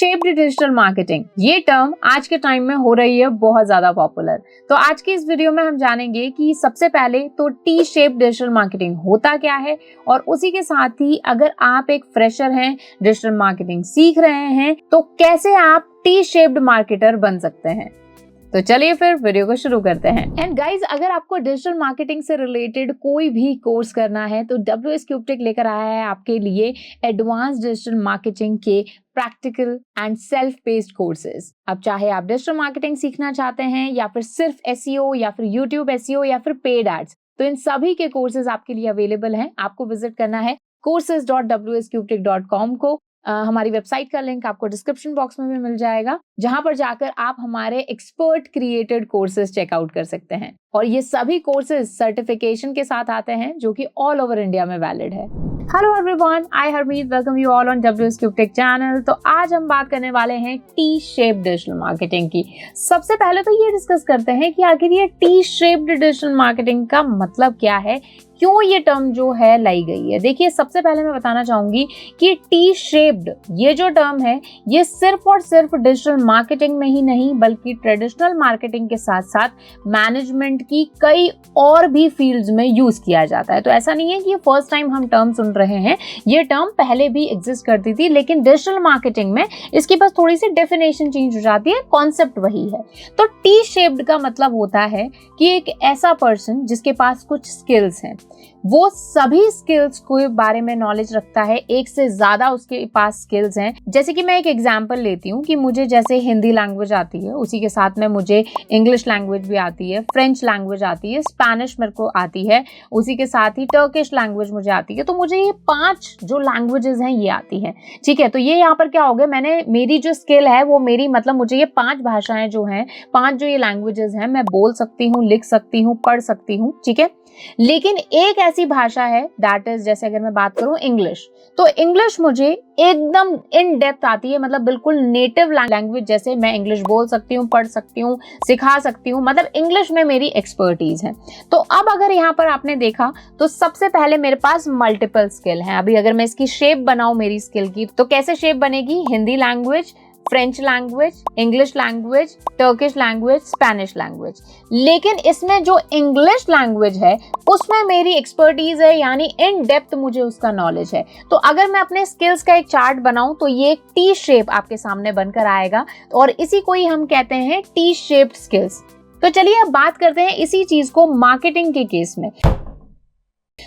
Shaped digital marketing, ये term आज के टाइम में हो रही है बहुत ज्यादा पॉपुलर। तो आज की इस वीडियो में हम जानेंगे कि सबसे पहले तो टी शेप्ड डिजिटल मार्केटिंग होता क्या है, और उसी के साथ ही अगर आप एक फ्रेशर हैं, डिजिटल मार्केटिंग सीख रहे हैं, तो कैसे आप टी शेप्ड मार्केटर बन सकते हैं। तो चलिए फिर वीडियो को शुरू करते हैं। एंड गाइज, अगर आपको डिजिटल मार्केटिंग से रिलेटेड कोई भी कोर्स करना है तो WS क्यूबटेक लेकर आया है आपके लिए एडवांस डिजिटल मार्केटिंग के practical and self based courses. अब चाहे आप डिजिटल मार्केटिंग सीखना चाहते हैं या फिर सिर्फ SEO या फिर YouTube SEO या फिर पेड एड्स, तो इन सभी के कोर्सेज आपके लिए अवेलेबल हैं। आपको विजिट करना है courses.wscubetech.com को। हमारी वेबसाइट का लिंक आपको डिस्क्रिप्शन बॉक्स में भी मिल जाएगा, जहां पर जाकर आप हमारे एक्सपर्ट क्रिएटेड कोर्सेज चेकआउट कर सकते हैं। और ये सभी कोर्सेज सर्टिफिकेशन के साथ आते हैं जो कि ऑल ओवर इंडिया में वैलिड है। Hello everyone, I Harmeet welcome you all on WS Cubetech channel. तो आज हम बात करने वाले हैं टी शेप्ड डिजिटल मार्केटिंग की। सबसे पहले तो ये डिस्कस करते हैं कि आखिर ये टी शेप्ड डिजिटल मार्केटिंग का मतलब क्या है, क्यों ये टर्म जो है लाई गई है। देखिए, सबसे पहले मैं बताना चाहूंगी कि टी शेप्ड ये जो टर्म है, ये सिर्फ और सिर्फ डिजिटल मार्केटिंग में ही नहीं बल्कि ट्रेडिशनल मार्केटिंग के साथ साथ मैनेजमेंट की कई और भी फील्ड्स में यूज किया जाता है। तो ऐसा नहीं है कि ये फर्स्ट टाइम हम टर्म सुन रहे हैं, ये टर्म पहले भी एग्जिस्ट करती थी, लेकिन डिजिटल मार्केटिंग में इसकी बस थोड़ी सी डेफिनेशन चेंज हो जाती है, कॉन्सेप्ट वही है। तो टी शेप्ड का मतलब होता है कि एक ऐसा पर्सन जिसके पास कुछ स्किल्स हैं, वो सभी स्किल्स के बारे में नॉलेज रखता है, एक से ज्यादा उसके पास स्किल्स हैं। जैसे कि मैं एक एग्जांपल लेती हूँ कि मुझे जैसे हिंदी लैंग्वेज आती है, उसी के साथ में मुझे इंग्लिश लैंग्वेज भी आती है, फ्रेंच लैंग्वेज आती है, स्पेनिश मेरे को आती है, उसी के साथ ही टर्किश लैंग्वेज मुझे आती है। तो मुझे ये 5 जो लैंग्वेजेस हैं ये आती हैं, ठीक है। तो ये यहाँ पर क्या हो गया, मेरी जो स्किल है वो मेरी मतलब मुझे ये 5 भाषाएं जो हैं, 5 जो ये लैंग्वेजेस हैं, मैं बोल सकती हूँ, लिख सकती हूँ, पढ़ सकती हूँ, ठीक है। लेकिन एक ऐसी भाषा है दैट इज, जैसे अगर मैं बात करूं इंग्लिश, तो इंग्लिश मुझे एकदम इन डेप्थ आती है, मतलब बिल्कुल नेटिव लैंग्वेज जैसे मैं इंग्लिश बोल सकती हूँ, पढ़ सकती हूँ, सिखा सकती हूँ, मतलब इंग्लिश में मेरी एक्सपर्टीज है। तो अब अगर यहाँ पर आपने देखा तो सबसे पहले मेरे पास मल्टीपल स्किल है। अभी अगर मैं इसकी शेप बनाऊं मेरी स्किल की, तो कैसे शेप बनेगी, Hindi language, French language, English language, Turkish language, Spanish language. लेकिन इसमें जो इंग्लिश लैंग्वेज है उसमें मेरी एक्सपर्टीज है, यानी इन डेप्थ मुझे उसका नॉलेज है। तो अगर मैं अपने स्किल्स का एक चार्ट बनाऊं तो ये एक टी शेप आपके सामने बनकर आएगा, और इसी को ही हम कहते हैं टी शेप्ड स्किल्स। तो चलिए अब बात करते हैं इसी चीज को मार्केटिंग के केस में।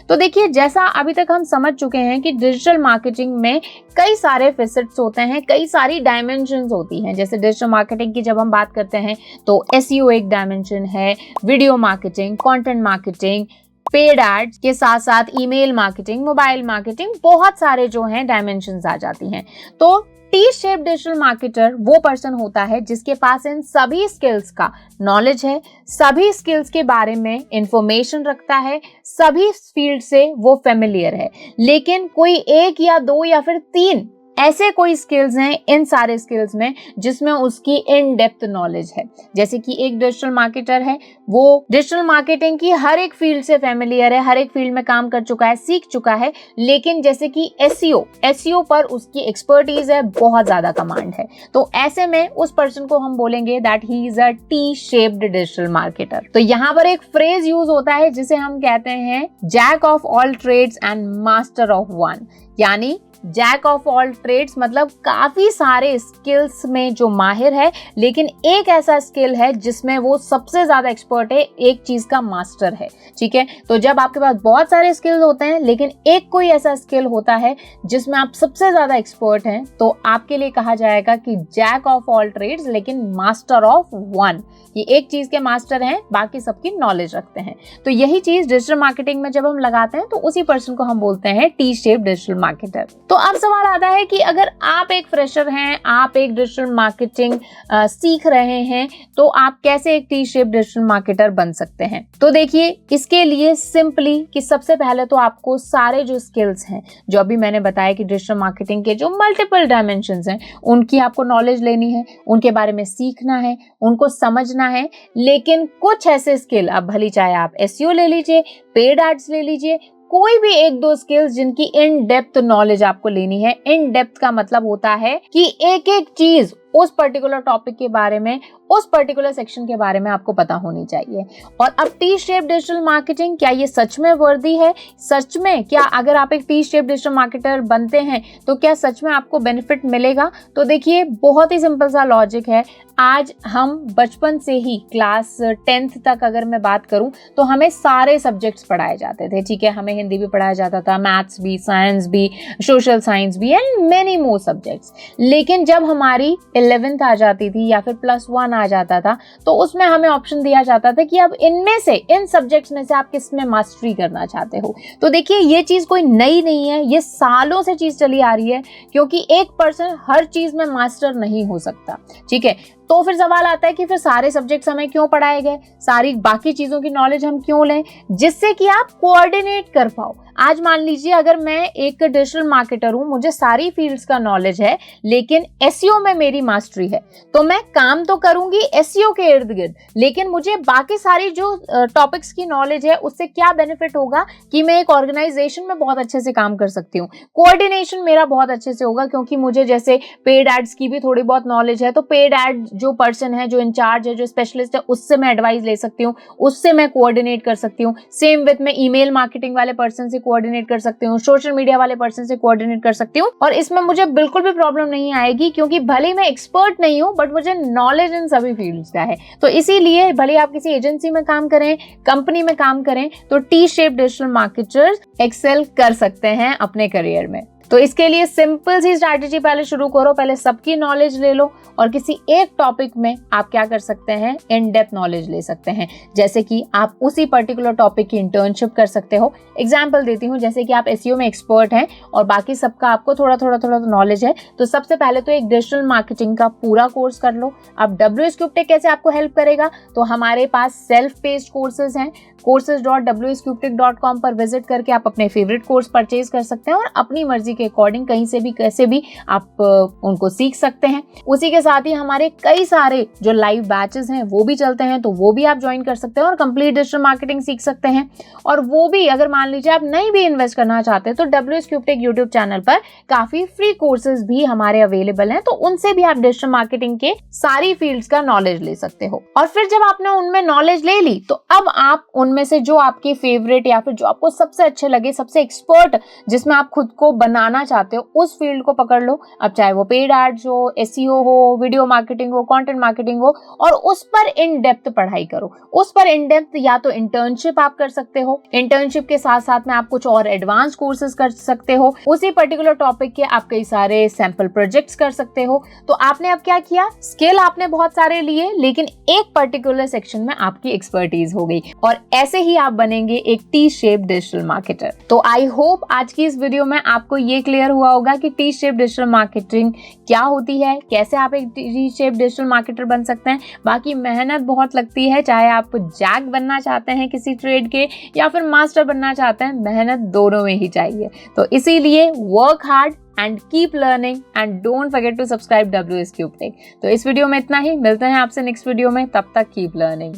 तो देखिए, जैसा अभी तक हम समझ चुके हैं कि डिजिटल मार्केटिंग में कई सारे फेसेट्स होते हैं, कई सारी डायमेंशंस होती हैं। जैसे डिजिटल मार्केटिंग की जब हम बात करते हैं तो SEO एक डायमेंशन है, video marketing, content marketing, paid ads के साथ साथ ईमेल मार्केटिंग, मोबाइल मार्केटिंग, बहुत सारे जो हैं डायमेंशंस आ जाती हैं। तो टी शेप डिजिटल मार्केटर वो पर्सन होता है जिसके पास इन सभी स्किल्स का नॉलेज है, सभी स्किल्स के बारे में इंफॉर्मेशन रखता है, सभी फील्ड से वो फेमिलियर है, लेकिन कोई 1 या 2 या फिर 3 ऐसे कोई स्किल्स हैं इन सारे स्किल्स में जिसमें उसकी इन डेप्थ नॉलेज है। जैसे कि एक डिजिटल मार्केटर है, वो डिजिटल मार्केटिंग की हर एक फील्ड से फेमिलियर है, हर एक फील्ड में काम कर चुका है, सीख चुका है, लेकिन जैसे कि SEO पर उसकी एक्सपर्टीज है, बहुत ज्यादा कमांड है। तो ऐसे में उस पर्सन को हम बोलेंगे that he is a T shaped digital marketer. तो यहाँ पर एक फ्रेज यूज होता है जिसे हम कहते हैं jack of all trades and master of one, यानी जैक ऑफ ऑल ट्रेड्स मतलब काफी सारे स्किल्स में जो माहिर है, लेकिन एक ऐसा स्किल है जिसमें वो सबसे ज्यादा एक्सपर्ट है, एक चीज का मास्टर है, ठीक है। तो जब आपके पास बहुत सारे स्किल्स होते हैं लेकिन एक कोई ऐसा स्किल होता है जिसमें आप सबसे ज्यादा एक्सपर्ट हैं, तो आपके लिए कहा जाएगा कि जैक ऑफ ऑल ट्रेड्स लेकिन मास्टर ऑफ वन। ये एक चीज के मास्टर हैं, बाकी सबकी नॉलेज रखते हैं। तो यही चीज डिजिटल मार्केटिंग में जब हम लगाते हैं तो उसी पर्सन को हम बोलते हैं टी शेप डिजिटल मार्केटर। तो अब सवाल आता है कि अगर आप एक फ्रेशर हैं, आप एक डिजिटल मार्केटिंग सीख रहे हैं, तो आप कैसे एक टी शेप डिजिटल मार्केटर बन सकते हैं। तो देखिए, इसके लिए सिंपली कि सबसे पहले तो आपको सारे जो स्किल्स हैं, जो अभी मैंने बताया कि डिजिटल मार्केटिंग के जो मल्टीपल डायमेंशंस हैं, उनकी आपको नॉलेज लेनी है, उनके बारे में सीखना है, उनको समझना है। लेकिन कुछ ऐसे स्किल, अब भली चाहे आप SEO ले लीजिए, पेड एड्स ले लीजिए, कोई भी एक दो स्किल्स जिनकी इन डेप्थ नॉलेज आपको लेनी है। इन डेप्थ का मतलब होता है कि एक एक चीज उस पर्टिकुलर टॉपिक के बारे में, उस पर्टिकुलर सेक्शन के बारे में आपको पता होनी चाहिए। और अब टी शेप डिजिटल मार्केटिंग, क्या ये सच में वर्दी है? सच में क्या अगर आप एक टी शेप डिजिटल मार्केटर बनते हैं तो क्या सच में आपको बेनिफिट मिलेगा? तो देखिए, बहुत ही सिंपल सा लॉजिक है। आज हम बचपन से ही क्लास 10th तक अगर मैं बात करूं तो हमें सारे सब्जेक्ट्स पढ़ाए जाते थे, ठीक है। हमें हिंदी भी पढ़ाया जाता था, मैथ्स भी, साइंस भी, सोशल साइंस भी एंड मेनी मोर सब्जेक्ट्स। लेकिन जब हमारी 11th आ जाती थी या फिर +1 आ जाता था तो उसमें हमें ऑप्शन दिया जाता था कि अब इनमें से, इन सब्जेक्ट्स में से आप किस में मास्टरी करना चाहते हो। तो देखिए, ये चीज कोई नई नहीं है, ये सालों से चीज चली आ रही है, क्योंकि एक पर्सन हर चीज में मास्टर नहीं हो सकता, ठीक है। तो फिर सवाल आता है कि फिर सारे सब्जेक्ट्स हमें क्यों पढ़ाए गए, सारी बाकी चीजों की नॉलेज हम क्यों लें, जिससे कि आप कोऑर्डिनेट कर पाओ। आज मान लीजिए अगर मैं एक डिजिटल मार्केटर हूं, मुझे सारी फील्ड्स का नॉलेज है, लेकिन एसईओ में मेरी मास्टरी है, तो मैं काम तो करूंगी एसईओ के इर्द गिर्द, लेकिन मुझे बाकी सारी जो टॉपिक्स की नॉलेज है उससे क्या बेनिफिट होगा कि मैं एक ऑर्गेनाइजेशन में बहुत अच्छे से काम कर सकती हूँ। कोऑर्डिनेशन मेरा बहुत अच्छे से होगा, क्योंकि मुझे जैसे पेड एड्स की भी थोड़ी बहुत नॉलेज है, तो पेड एड जो पर्सन है, जो इंचार्ज है, जो स्पेशलिस्ट है, उससे मैं एडवाइस ले सकती हूँ, उससे मैं कोऑर्डिनेट कर सकती हूँ। सेम विथ मैं ईमेल मार्केटिंग वाले पर्सन से कोऑर्डिनेट कर सकती हूँ, सोशल मीडिया वाले पर्सन से कोऑर्डिनेट कर सकती हूँ, और इसमें मुझे बिल्कुल भी प्रॉब्लम नहीं आएगी, क्योंकि भले मैं एक्सपर्ट नहीं हूँ बट मुझे नॉलेज इन सभी फील्ड्स का है। तो इसीलिए भले आप किसी एजेंसी में काम करें, कंपनी में काम करें, तो T shape digital marketers excel कर सकते हैं अपने करियर में। तो इसके लिए सिंपल सी स्ट्रैटेजी पहले शुरू करो, पहले सबकी नॉलेज ले लो और किसी एक टॉपिक में आप क्या कर सकते हैं, इन डेप्थ नॉलेज ले सकते हैं। जैसे कि आप उसी पर्टिकुलर टॉपिक की इंटर्नशिप कर सकते हो। एग्जांपल देती हूँ, जैसे कि आप एसईओ में एक्सपर्ट हैं और बाकी सबका आपको थोड़ा थोड़ा नॉलेज है, तो सबसे पहले तो एक डिजिटल मार्केटिंग का पूरा कोर्स कर लो। अब WSCuptech कैसे आपको हेल्प करेगा, तो हमारे पास सेल्फ पेस्ड कोर्सेज हैं। courses.wscuptech.com पर विजिट करके आप अपने फेवरेट कोर्स परचेज कर सकते हैं और अपनी मर्जी के अकॉर्डिंग कहीं से भी कैसे भी आप उनको सीख सकते हैं। उसी के साथ ही हमारे कई सारे जो लाइव बैचेस हैं वो भी चलते हैं, तो वो भी आप ज्वाइन कर सकते हैं और कंप्लीट डिजिटल मार्केटिंग सीख सकते हैं। और वो भी अगर मान लीजिए आप नहीं भी इन्वेस्ट करना चाहते हैं तो WSCuptech यूट्यूब चैनल पर काफी फ्री कोर्सेज भी हमारे अवेलेबल हैं, तो उनसे भी आप डिजिटल मार्केटिंग के सारी फील्ड्स का नॉलेज ले सकते हो। और फिर जब आपने उनमें नॉलेज ले ली तो अब आप उनमें से जो आपके फेवरेट या फिर जो आपको सबसे अच्छे लगे, सबसे एक्सपर्ट जिसमें आप खुद को बनाना चाहते हो, उस फील्ड को पकड़ लो। अब चाहे वो पेड एड्स हो, एसईओ हो, वीडियो मार्केटिंग हो, कंटेंट मार्केटिंग हो, और उस पर इन डेप्थ पढ़ाई करो। उस पर इन डेप्थ या तो इंटर्नशिप आप कर सकते हो, इंटर्नशिप के साथ साथ में आप कुछ और एडवांस कोर्सेज कर सकते हो, उसी पर्टिकुलर टॉपिक के आप कई सारे सैंपल प्रोजेक्ट्स कर सकते हो। तो आपने अब क्या किया, स्किल आपने बहुत सारे लिए, लेकिन एक पर्टिकुलर सेक्शन में आपकी एक्सपर्टीज हो गई, और ऐसे ही आप बनेंगे एक टी शेप डिजिटल मार्केटर। तो आई होप आज की इस वीडियो में आपको ये क्लियर हुआ होगा कि टी शेप डिजिटल मार्केटिंग क्या होती है, कैसे आप एक टी शेप डिजिटल मार्केटर बन सकते हैं। बाकी मेहनत बहुत लगती है, चाहे आप जैक बनना चाहते हैं किसी ट्रेड के या फिर मास्टर बनना चाहते हैं, मेहनत दोनों में ही चाहिए। तो इसीलिए work hard and keep learning and don't forget to subscribe WSCuptech। तो इस वीडियो में इतना ही, मिलते हैं आपसे नेक्स्ट वीडियो में, तब तक keep learning।